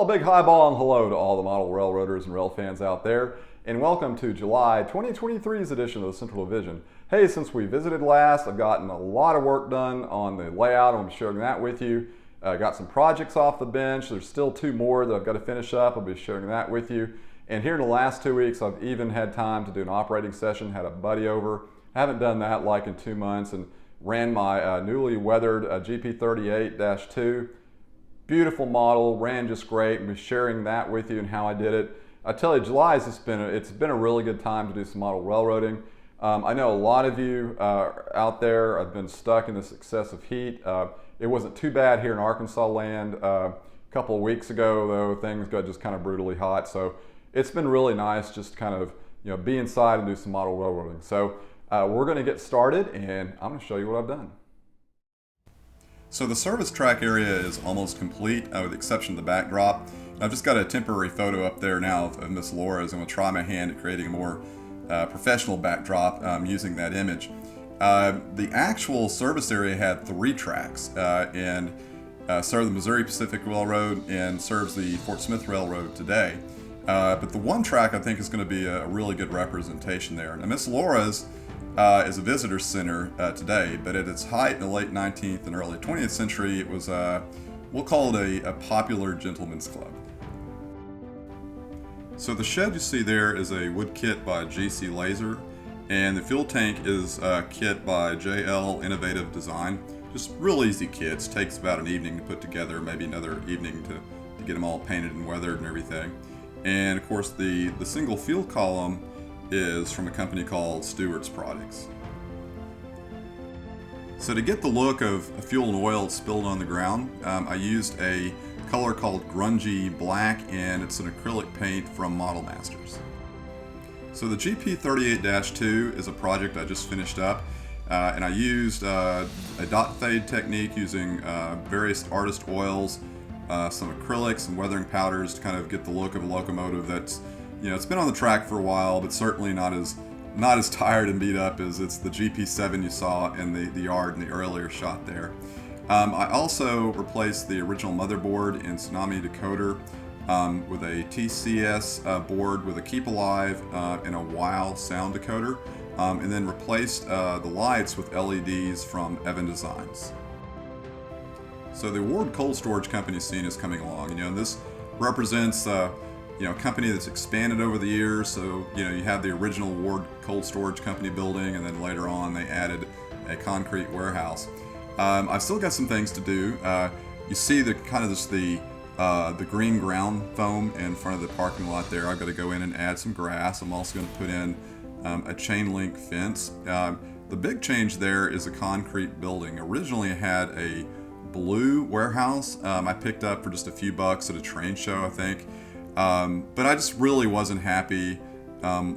Well, big highball and hello to all the model railroaders and rail fans out there, and welcome to July 2023's edition of the Central Division. Hey, since we visited last, I've gotten a lot of work done on the layout. I'm sharing that with you. Got some projects off the bench. There's still two more that I've got to finish up. I'll be sharing that with you. And here in the last 2 weeks, I've even had time to do an operating session, had a buddy over. I haven't done that like in 2 months, and ran my newly weathered GP38-2. Beautiful model, ran just great, and be sharing that with you and how I did it. I tell you, July has it's been a really good time to do some model railroading. I know a lot of you out there have been stuck in this excessive heat. It wasn't too bad here in Arkansas land. A couple of weeks ago, though, things got just kind of brutally hot. So it's been really nice just to kind of be inside and do some model railroading. So we're going to get started, and I'm going to show you what I've done. So the service track area is almost complete, with the exception of the backdrop. I've just got a temporary photo up there now of Miss Laura's. I'm going to try my hand at creating a more professional backdrop using that image. The actual service area had 3 tracks and served the Missouri Pacific Railroad and serves the Fort Smith Railroad today. But the one track I think is going to be a really good representation there. Now Miss Laura's is a visitor center today, but at its height in the late 19th and early 20th century, it was, we'll call it a popular gentleman's club. So the shed you see there is a wood kit by GC Laser, and the fuel tank is a kit by JL Innovative Design. Just real easy kits, takes about an evening to put together, maybe another evening to get them all painted and weathered and everything. And of course the single fuel column is from a company called Stewart's Products. So to get the look of fuel and oil spilled on the ground, I used a color called Grungy Black, and it's an acrylic paint from Model Masters. So the GP38-2 is a project I just finished up, and I used a dot fade technique using various artist oils, some acrylics, some weathering powders to kind of get the look of a locomotive that's it's been on the track for a while, but certainly not as tired and beat up as it's the GP7 you saw in the yard in the earlier shot there. I also replaced the original motherboard in Tsunami decoder with a TCS board with a Keep Alive and a Wow sound decoder, and then replaced the lights with LEDs from Evan Designs. So the Ward Cold Storage Company scene is coming along, and this represents a company that's expanded over the years. So, you have the original Ward Cold Storage Company building, and then later on they added a concrete warehouse. I've still got some things to do. You see the green ground foam in front of the parking lot there. I've got to go in and add some grass. I'm also going to put in a chain link fence. The big change there is a concrete building. Originally it had a blue warehouse I picked up for just a few bucks at a train show, I think. But I just really wasn't happy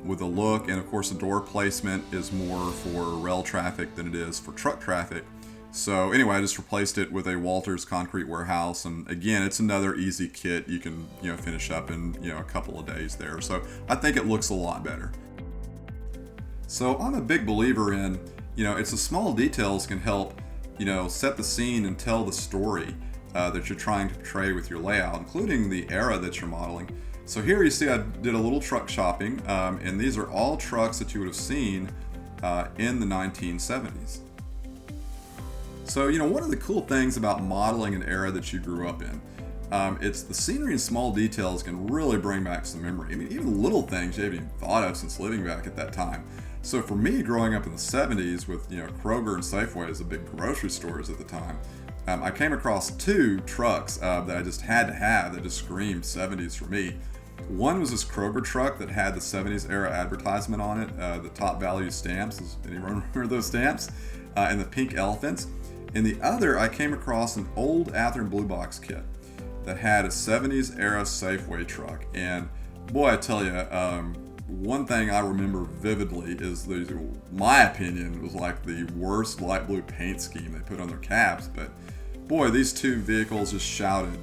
with the look, and of course the door placement is more for rail traffic than it is for truck traffic. So anyway, I just replaced it with a Walters concrete warehouse, and again, it's another easy kit you can finish up in a couple of days there. So I think it looks a lot better. So I'm a big believer in it's the small details can help set the scene and tell the story that you're trying to portray with your layout, including the era that you're modeling. So here you see I did a little truck shopping, and these are all trucks that you would have seen in the 1970s. So one of the cool things about modeling an era that you grew up in, it's the scenery and small details can really bring back some memory. I mean, even little things you haven't even thought of since living back at that time. So for me, growing up in the 70s with Kroger and Safeway as the big grocery stores at the time, I came across 2 trucks that I just had to have that just screamed 70s for me. One was this Kroger truck that had the 70s era advertisement on it, the top value stamps. Does anyone remember those stamps? And the pink elephants. And the other, I came across an old Athearn Blue Box kit that had a 70s era Safeway truck. And boy, I tell you, one thing I remember vividly is my opinion was like the worst light blue paint scheme they put on their cabs. But boy, these 2 vehicles just shouted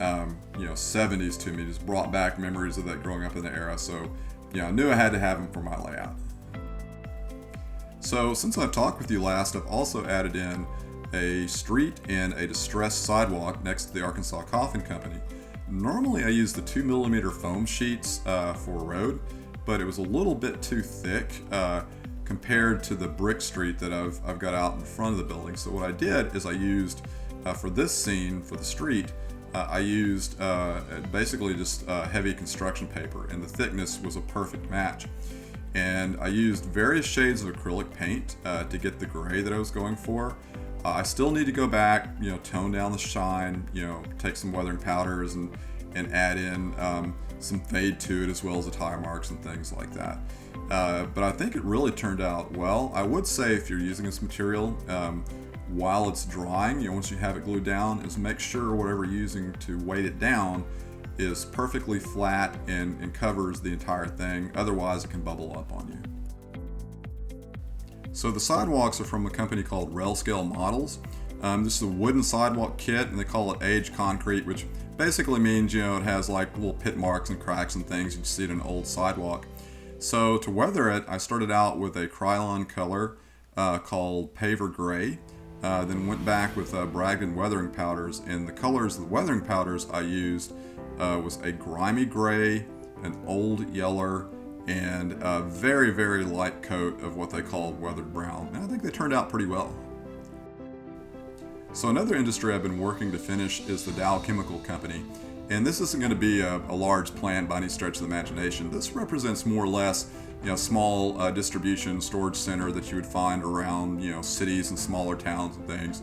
70s to me, just brought back memories of that growing up in the era. So I knew I had to have them for my layout. So since I've talked with you last, I've also added in a street and a distressed sidewalk next to the Arkansas Coffin Company. Normally I use the 2mm foam sheets for road, but it was a little bit too thick compared to the brick street that I've got out in front of the building. So what I did is I used, for this scene, for the street, I used basically just heavy construction paper, and the thickness was a perfect match. And I used various shades of acrylic paint to get the gray that I was going for. I still need to go back, tone down the shine, take some weathering powders and add in some fade to it, as well as the tire marks and things like that. But I think it really turned out well. I would say if you're using this material, while it's drying, once you have it glued down, is make sure whatever you're using to weight it down is perfectly flat and covers the entire thing. Otherwise, it can bubble up on you. So the sidewalks are from a company called Rail Scale Models. This is a wooden sidewalk kit, and they call it aged concrete, which basically means, it has like little pit marks and cracks and things. You see it in an old sidewalk. So to weather it, I started out with a Krylon color called Paver Gray. Then went back with Bragdon weathering powders, and the colors of the weathering powders I used was a grimy gray, an old yeller, and a very, very light coat of what they called weathered brown. And I think they turned out pretty well. So another industry I've been working to finish is the Dow Chemical company. And this isn't going to be a large plant by any stretch of the imagination. This represents more or less small distribution storage center that you would find around cities and smaller towns and things.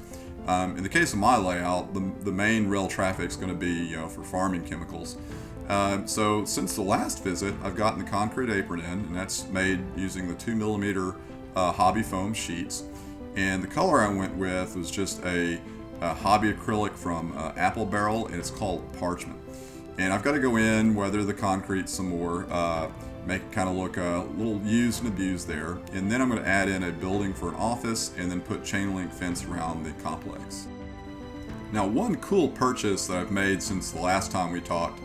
In the case of my layout, the main rail traffic is going to be for farming chemicals. So since the last visit, I've gotten the concrete apron in, and that's made using the 2mm hobby foam sheets. And the color I went with was just a hobby acrylic from Apple Barrel, and it's called Parchment. And I've got to go in, weather the concrete some more, make it kind of look a little used and abused there. And then I'm going to add in a building for an office, and then put chain link fence around the complex. Now, one cool purchase that I've made since the last time we talked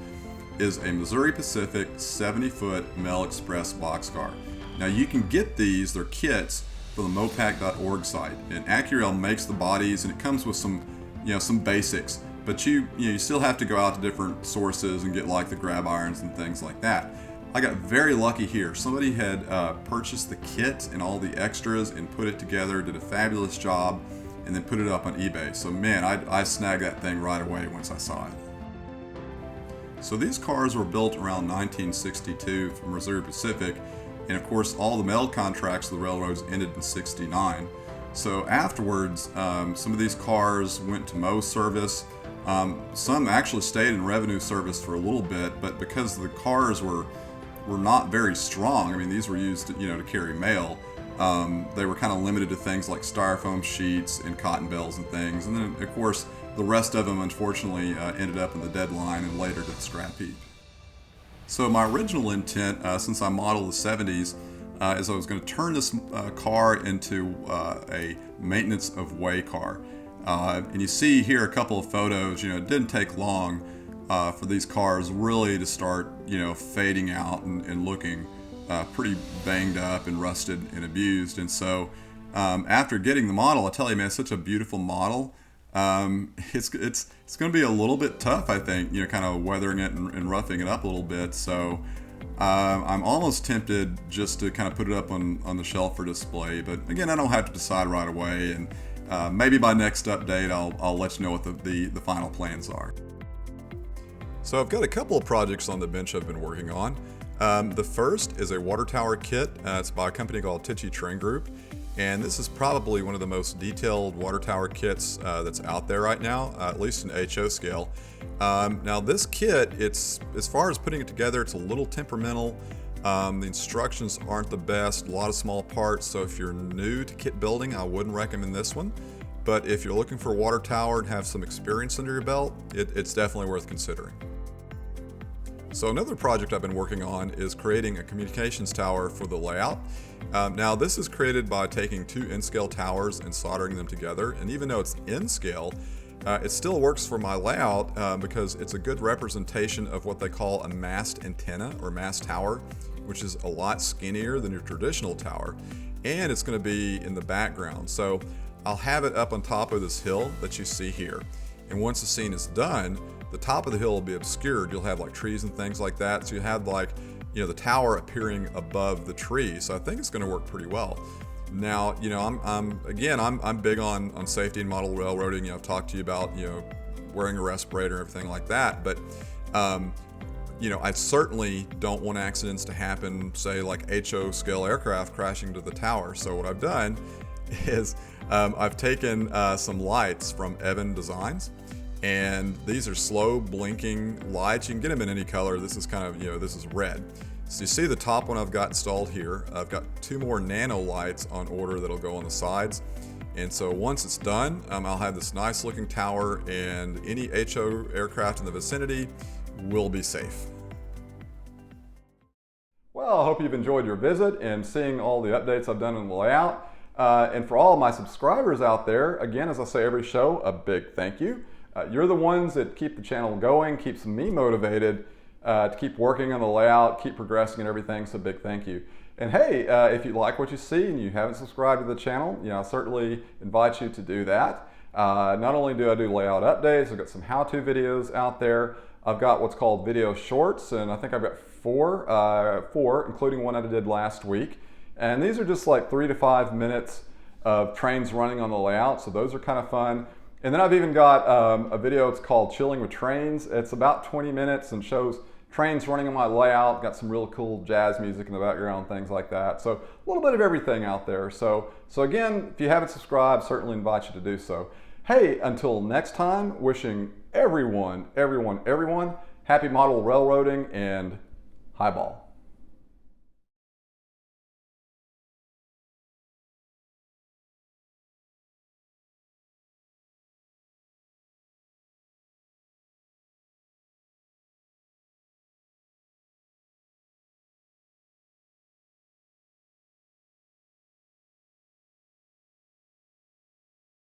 is a Missouri Pacific 70-foot Mel Express boxcar. Now you can get these, they're kits, from the mopac.org site, and Accurail makes the bodies, and it comes with some basics, but you still have to go out to different sources and get like the grab irons and things like that. I got very lucky here. Somebody had purchased the kit and all the extras and put it together, did a fabulous job, and then put it up on eBay. So man, I snagged that thing right away once I saw it. So these cars were built around 1962 from Missouri Pacific, and of course all the mail contracts of the railroads ended in '69. So afterwards, some of these cars went to Mo service. Some actually stayed in revenue service for a little bit, but because the cars were not very strong, I mean these were used to carry mail, they were kind of limited to things like styrofoam sheets and cotton bales and things. And then of course the rest of them unfortunately ended up in the dead line and later to the scrap heap. So my original intent, since I modeled the 70s, is I was going to turn this car into a maintenance of way car. And you see here a couple of photos. It didn't take long for these cars really to start, fading out and looking pretty banged up and rusted and abused. And so after getting the model, I tell you, man, it's such a beautiful model. It's going to be a little bit tough, I think, kind of weathering it and roughing it up a little bit. So I'm almost tempted just to kind of put it up on the shelf for display. But again, I don't have to decide right away, and maybe by next update I'll let you know what the final plans are. So I've got a couple of projects on the bench I've been working on. The first is a water tower kit. It's by a company called Tichy Train Group. And this is probably one of the most detailed water tower kits that's out there right now, at least in HO scale. Now this kit, it's as far as putting it together, it's a little temperamental. The instructions aren't the best, a lot of small parts, so if you're new to kit building, I wouldn't recommend this one. But if you're looking for a water tower and have some experience under your belt, it's definitely worth considering. So another project I've been working on is creating a communications tower for the layout. Now this is created by taking two N-scale towers and soldering them together, and even though it's N-scale, it still works for my layout because it's a good representation of what they call a mast antenna or mast tower, which is a lot skinnier than your traditional tower, and it's going to be in the background. So I'll have it up on top of this hill that you see here, and once the scene is done, the top of the hill will be obscured. You'll have like trees and things like that. So you have like, you know, the tower appearing above the tree. So I think it's going to work pretty well. Now, you know, I'm big on safety and model railroading. You know, I've talked to you about, you know, wearing a respirator and everything like that. But, you know, I certainly don't want accidents to happen, say like HO scale aircraft crashing to the tower. So what I've done is I've taken some lights from Evan Designs, and these are slow blinking lights. You can get them in any color. This is kind of, you know, this is red. So you see the top one I've got installed here. I've got 2 more nano lights on order that'll go on the sides. And so once it's done, I'll have this nice looking tower, and any HO aircraft in the vicinity will be safe. Well, I hope you've enjoyed your visit and seeing all the updates I've done in the layout. And for all of my subscribers out there, again, as I say every show, a big thank you. You're the ones that keep the channel going, keeps me motivated to keep working on the layout, keep progressing and everything, so big thank you. And hey, if you like what you see and you haven't subscribed to the channel, you know, I certainly invite you to do that. Not only do I do layout updates, I've got some how-to videos out there. I've got what's called video shorts, and I think I've got four, including one I did last week. And these are just like 3 to 5 minutes of trains running on the layout, so those are kind of fun. And then I've even got a video, it's called Chilling with Trains. It's about 20 minutes and shows trains running on my layout, got some real cool jazz music in the background, things like that. So a little bit of everything out there. So again, if you haven't subscribed, certainly invite you to do so. Hey, until next time, wishing everyone happy model railroading and highball.